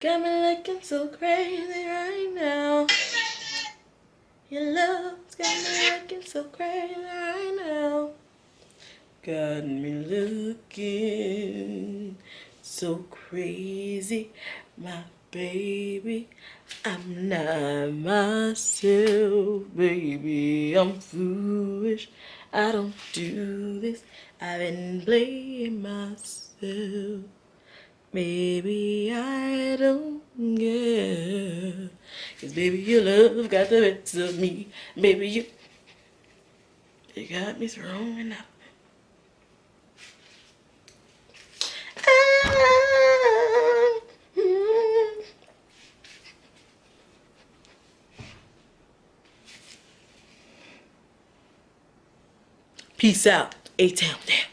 Got me looking so crazy right now. Your love's got me looking so crazy right now. Got me looking so crazy, my baby. I'm not myself, baby. I'm foolish. I don't do this. I've been playing myself. Maybe I don't care. 'Cause baby, your love got the best of me. Baby, you got me throwing up. Peace out, A-Town down.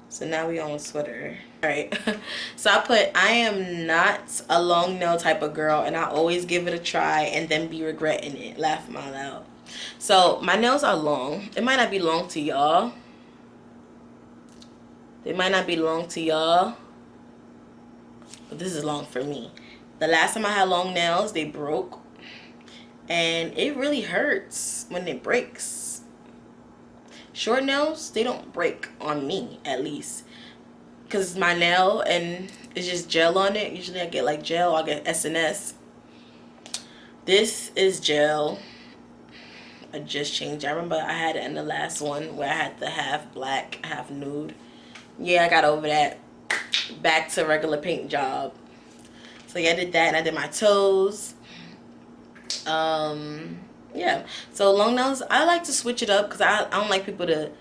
So now we on sweater. Alright. So I am not a long nail type of girl, and I always give it a try and then be regretting it. Laugh out loud. So my nails are long. It might not be long to y'all. They might not be long to y'all, but this is long for me. The last time I had long nails, they broke, and it really hurts when it breaks. Short nails, they don't break on me, at least, because it's my nail and it's just gel on it. Usually I get like gel, I get SNS. This is gel. I just changed. I remember I had it in the last one where I had the half black, half nude. Yeah, I got over that. Back to regular paint job. So yeah, I did that, and I did my toes. Yeah. So long nails, I like to switch it up because I don't like people to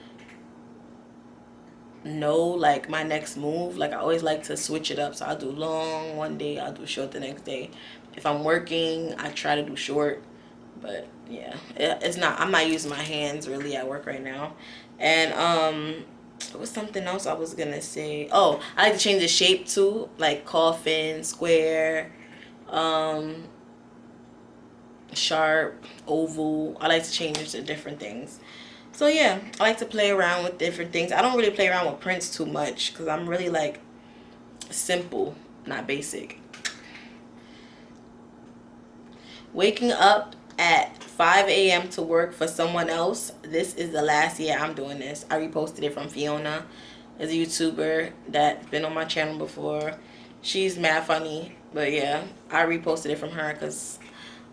know like my next move. Like I always like to switch it up. So I'll do long one day, I'll do short the next day. If I'm working, I try to do short. But yeah, it's not, I'm not using my hands really at work right now. And what's something else I was gonna say? Oh, I like to change the shape too, like coffin, square, sharp, oval. I like to change to different things. So yeah, I like to play around with different things. I don't really play around with prints too much because I'm really like simple, not basic. Waking up at 5 a.m. to work for someone else. This is the last year I'm doing this. I reposted it from Fiona. Is a YouTuber that's been on my channel before. She's mad funny. But yeah, I reposted it from her because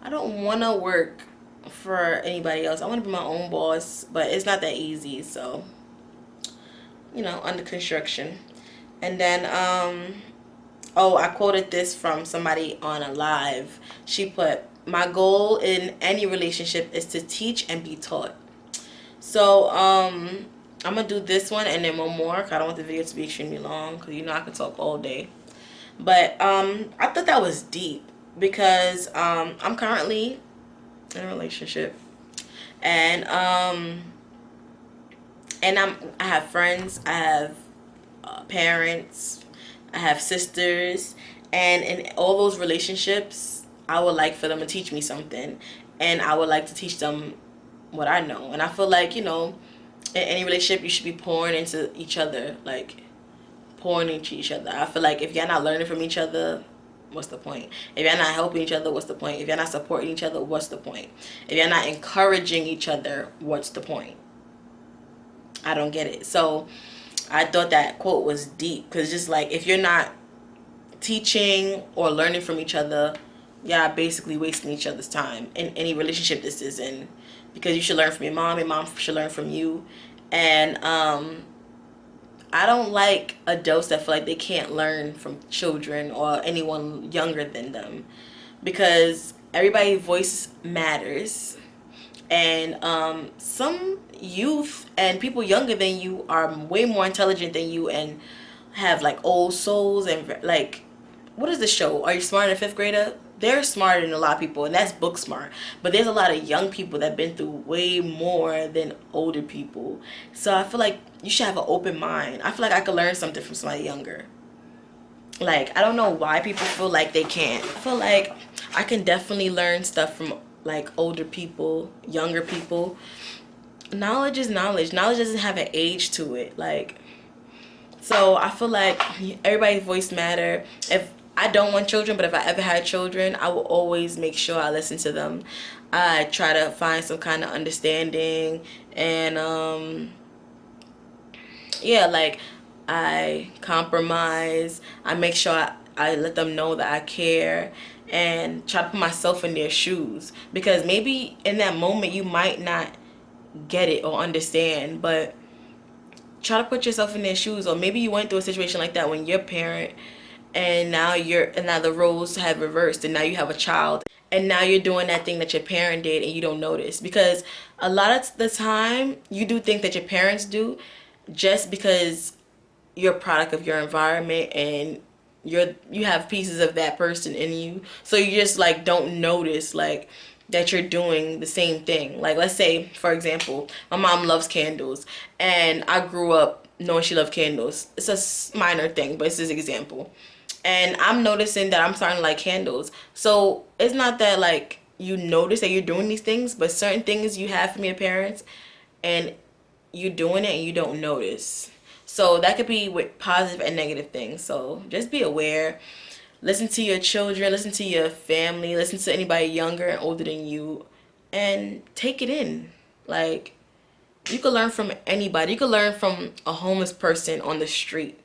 I don't want to work for anybody else. I want to be my own boss, but it's not that easy. So, you know, under construction. And then, oh, I quoted this from somebody on a live. She put, my goal in any relationship is to teach and be taught. So, I'm going to do this one and then one more because I don't want the video to be extremely long because, you know, I can talk all day. But I thought that was deep because I'm currently in a relationship, and I have friends, I have parents, I have sisters, and in all those relationships I would like for them to teach me something, and I would like to teach them what I know. And I feel like, you know, in any relationship you should be pouring into each other, like pouring into each other. I feel like if you're not learning from each other, what's the point? If you're not helping each other, what's the point? If you're not supporting each other, what's the point? If you're not encouraging each other, what's the point? I don't get it. So I thought that quote was deep because just like if you're not teaching or learning from each other, yeah, basically wasting each other's time in any relationship this is in, because you should learn from your mom should learn from you. And I don't like adults that feel like they can't learn from children or anyone younger than them, because everybody's voice matters. And some youth and people younger than you are way more intelligent than you and have like old souls. And like, what is the show? Are You Smarter Than a Fifth Grader? They're smarter than a lot of people, and that's book smart. But there's a lot of young people that have been through way more than older people. So I feel like you should have an open mind. I feel like I could learn something from somebody younger. Like, I don't know why people feel like they can't. I feel like I can definitely learn stuff from like older people, younger people. Knowledge is knowledge. Knowledge doesn't have an age to it. Like, so I feel like everybody's voice matter. If I don't want children, but if I ever had children, I will always make sure I listen to them. I try to find some kind of understanding, and yeah, like, I compromise. I make sure I let them know that I care, and try to put myself in their shoes, because maybe in that moment you might not get it or understand, but try to put yourself in their shoes. Or maybe you went through a situation like that when you're a parent, and now the roles have reversed, and now you have a child, and now you're doing that thing that your parent did and you don't notice. Because a lot of the time you do things that your parents do just because you're a product of your environment, and you have pieces of that person in you, so you just like don't notice like that you're doing the same thing. Like, let's say for example, my mom loves candles, and I grew up knowing she loved candles. It's a minor thing, but it's just an example. And I'm noticing that I'm starting to like candles. So it's not that like you notice that you're doing these things, but certain things you have from your parents, and you doing it and you don't notice. So that could be with positive and negative things. So just be aware. Listen to your children, listen to your family, listen to anybody younger and older than you, and take it in. Like, you could learn from anybody. You could learn from a homeless person on the street.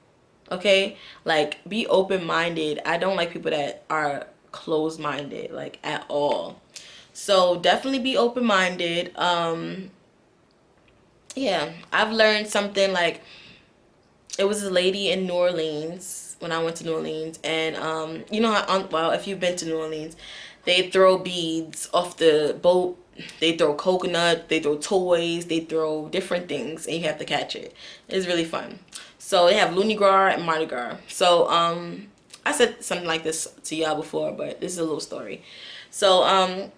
Okay? Like, be open-minded. I don't like people that are closed-minded, like, at all. So definitely be open-minded. Yeah, I've learned something. Like, it was a lady in New Orleans when I went to New Orleans, and you know how well, if you've been to New Orleans, they throw beads off the boat. They throw coconut, they throw toys, they throw different things, and you have to catch it. It's really fun. So they have Lundi Gras and Mardi Gras. So I said something like this to y'all before, but this is a little story. So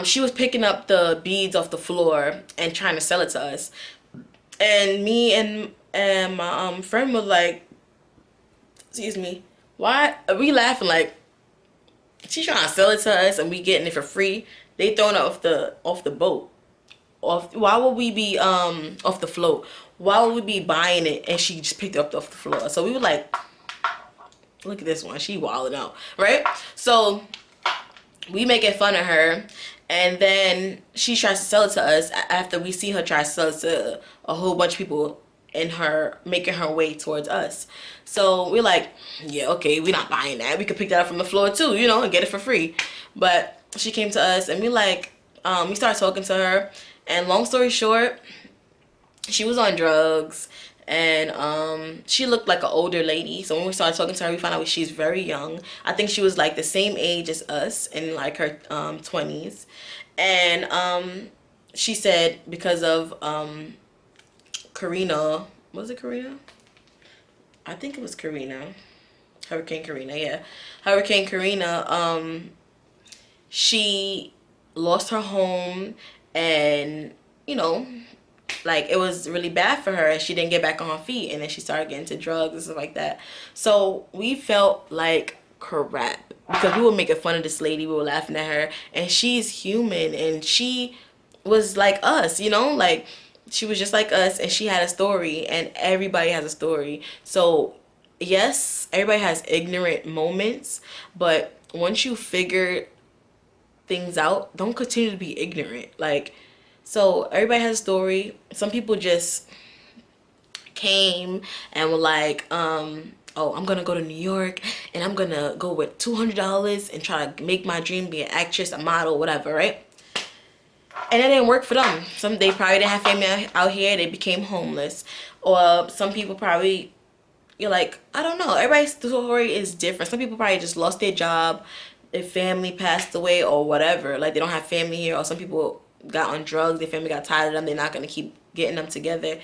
she was picking up the beads off the floor and trying to sell it to us. And me and my friend was like, excuse me, why are we laughing? Like, she trying to sell it to us and we getting it for free. They throwing it off the boat. Why would we be off the float? Why would we be buying it and she just picked it up off the floor? So we were like, look at this one, she wilding out, right? So we making fun of her, and then she tries to sell it to us after we see her try to sell it to a whole bunch of people in her making her way towards us. So we're like, yeah, okay, we're not buying that. We could pick that up from the floor too, you know, and get it for free. But she came to us, and we like, we started talking to her, and long story short, she was on drugs, and she looked like an older lady. So when we started talking to her, we found out she's very young. I think she was like the same age as us, in like her 20s. And she said because of Karina, was it Karina? I think it was Karina. Hurricane Karina, yeah. Hurricane Karina, she lost her home, and you know, like, it was really bad for her, and she didn't get back on her feet, and then she started getting into drugs and stuff like that. So we felt like crap, because we were making fun of this lady, we were laughing at her, and she's human, and she was like us, you know, like, she was just like us, and she had a story, and everybody has a story. So yes, everybody has ignorant moments, but once you figure things out, don't continue to be ignorant. Like, so everybody has a story. Some people just came and were like, oh, I'm gonna go to New York, and I'm gonna go with $200 and try to make my dream, be an actress, a model, whatever, right? And it didn't work for them. They probably didn't have family out here. They became homeless. Or some people probably, you're like, I don't know. Everybody's story is different. Some people probably just lost their job, their family passed away, or whatever. Like, they don't have family here. Or some people got on drugs, their family got tired of them, they're not going to keep getting them together.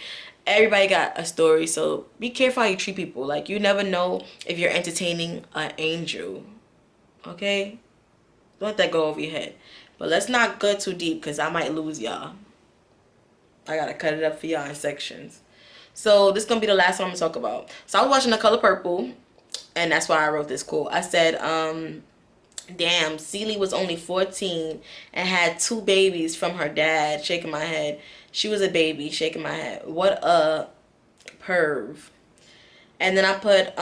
Everybody got a story. So be careful how you treat people. Like, you never know if you're entertaining an angel. Okay? Don't let that go over your head. But let's not go too deep, because I might lose y'all. I gotta cut it up for y'all in sections. So this is gonna be the last one I'm gonna talk about. So I was watching The Color Purple, And that's why I wrote this quote. I said, damn, Celie was only 14 and had 2 babies from her dad. Shaking my head. She was a baby. Shaking my head. What a perv. And then I put,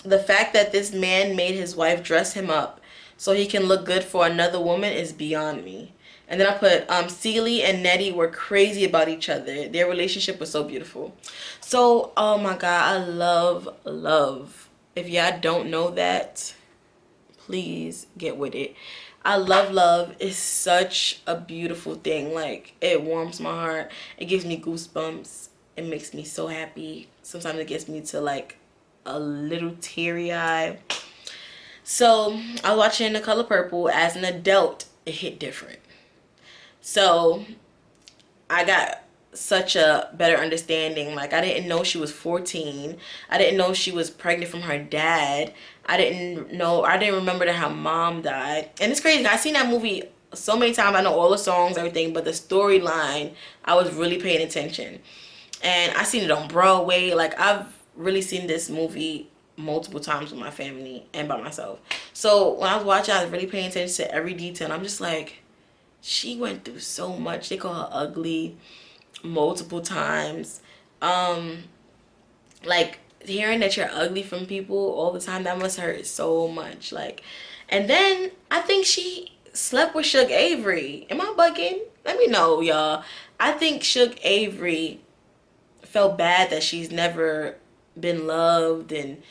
the fact that this man made his wife dress him up so he can look good for another woman is beyond me. And then I put, Celie and Nettie were crazy about each other. Their relationship was so beautiful. So, oh my God, I love love. If y'all don't know that, please get with it. I love love. It's such a beautiful thing. Like, it warms my heart. It gives me goosebumps. It makes me so happy. Sometimes it gets me to like a little teary eye. So I was watching The Color Purple. As an adult, it hit different. So I got such a better understanding. Like, I didn't know she was 14. I didn't know she was pregnant from her dad. I didn't remember that her mom died. And it's crazy. I seen that movie so many times. I know all the songs, everything, but the storyline, I was really paying attention. And I seen it on Broadway. Like, I've really seen this movie multiple times with my family and by myself. So when I was watching, I was really paying attention to every detail. And I'm just like, she went through so much. They call her ugly multiple times. Like, hearing that you're ugly from people all the time, that must hurt so much. Like, and then I think she slept with Suge Avery. Am I bugging? Let me know, y'all. I think Suge Avery felt bad that she's never been loved and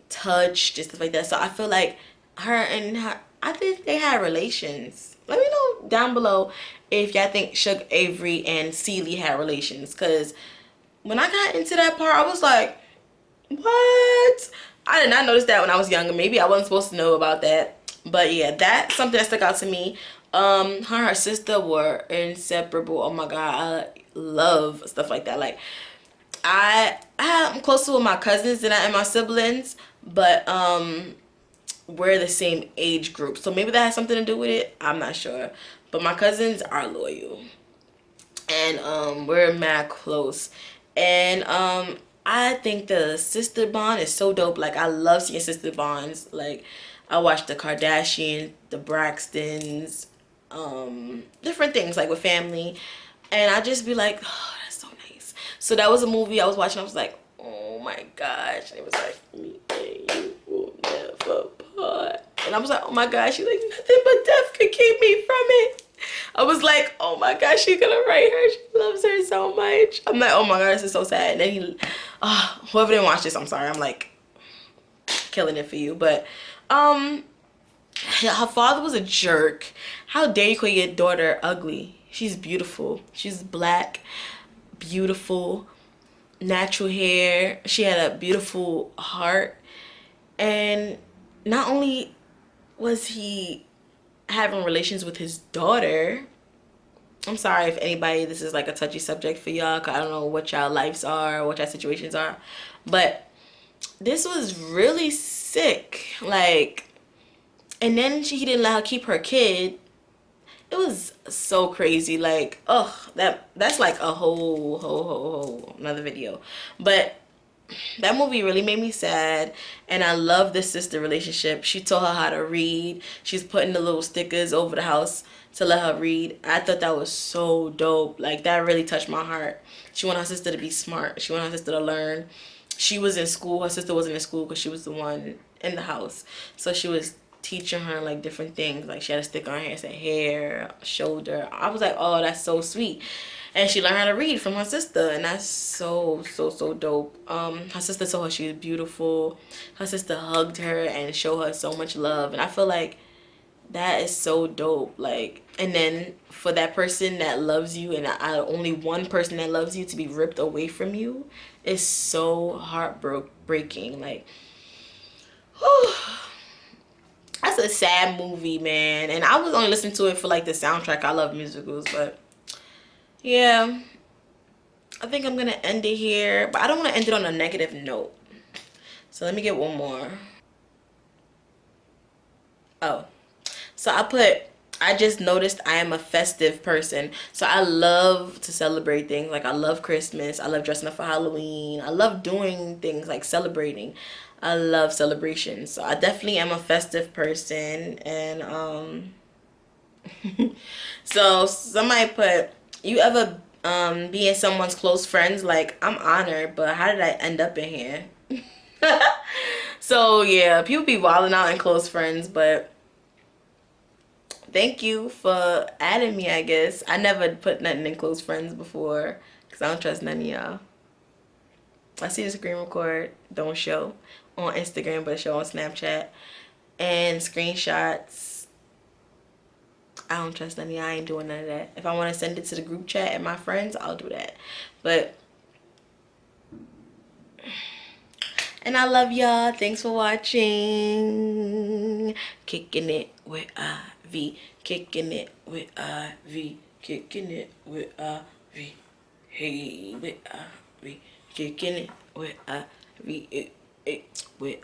touched and stuff like that. So I feel like I think they had relations. Let me know down below if y'all think Suge Avery and Celie had relations. Because when I got into that part, I was like, what? I did not notice that when I was younger. Maybe I wasn't supposed to know about that. But yeah, that's something that stuck out to me. Her and her sister were inseparable. Oh my God, I love stuff like that. Like, I'm closer with my cousins than I am my siblings, but we're the same age group, so maybe that has something to do with it. I'm not sure, but my cousins are loyal, and we're mad close, and I think the sister bond is so dope. Like, I love seeing sister bonds. Like, I watched the Kardashians, the Braxtons, different things like with family, and I just be like, oh, that's so nice. So that was a movie I was watching. I was like, oh my gosh. And it was like, me and you will never part. And I was like, oh my gosh. She's like, nothing but death could keep me from it. I was like, oh my gosh, she's gonna write her. She loves her so much. I'm like, oh my god, this is so sad. And then whoever didn't watch this, I'm sorry. I'm like killing it for you. But her father was a jerk. How dare you call your daughter ugly? She's beautiful. She's black, beautiful, natural hair. She had a beautiful heart. And not only was he having relations with his daughter, I'm sorry if anybody, this is like a touchy subject for y'all, cause I don't know what y'all lives are, what y'all situations are, but this was really sick. Like, and then he didn't let her keep her kid. It was so crazy. Like, oh, that's like a whole another video. But that movie really made me sad, and I love this sister relationship. She taught her how to read. She's putting the little stickers over the house to let her read. I thought that was so dope. Like, that really touched my heart. She wanted her sister to be smart. She wanted her sister to learn. She was in school. Her sister wasn't in school because she was the one in the house. So she was teaching her like different things. Like, she had a sticker on her hair, said hair, shoulder. I was like, oh, that's so sweet. And she learned how to read from her sister, and that's so dope. Her sister told her she was beautiful. Her sister hugged her and showed her so much love, and I feel like that is so dope. Like, and then for that person that loves you, and only one person that loves you, to be ripped away from you is so heartbreaking. Like, whew. That's a sad movie, man. And I was only listening to it for like the soundtrack. I love musicals, but yeah, I think I'm gonna end it here, but I don't want to end it on a negative note. So let me get one more. Oh, so I I just noticed I am a festive person. So I love to celebrate things. Like I love Christmas. I love dressing up for Halloween. I love doing things like celebrating. I love celebrations. So I definitely am a festive person. And so somebody put, you ever be in someone's close friends? Like, I'm honored, but how did I end up in here? So yeah, people be wilding out in close friends, but thank you for adding me, I guess. I never put nothing in close friends before because I don't trust none of y'all. I see the screen record, don't show on Instagram, but show on Snapchat. And screenshots, I don't trust none of y'all. I ain't doing none of that. If I want to send it to the group chat and my friends, I'll do that. But, and I love y'all. Thanks for watching. Kicking it with IV. Kicking it with IV. Kicking it with IV. Hey, with IV. Kicking it with IV. With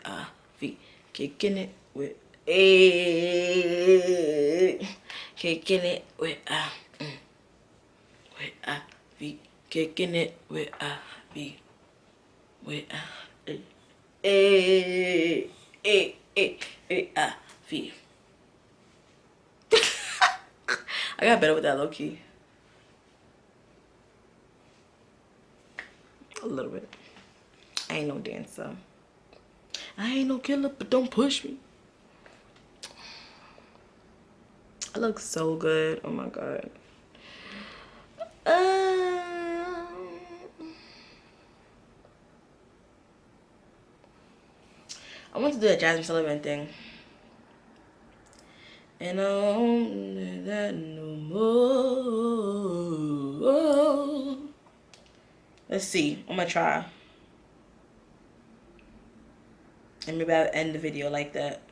IV. Kicking it with A. Kicking it with IV. Kicking it with IV. With A. V. I got better with that low key. A little bit. I ain't no dancer. I ain't no killer, but don't push me. I look so good. Oh my god. I want to do a Jasmine Sullivan thing. And I won't do that no more. Let's see. I'm gonna try. And maybe I'll end the video like that.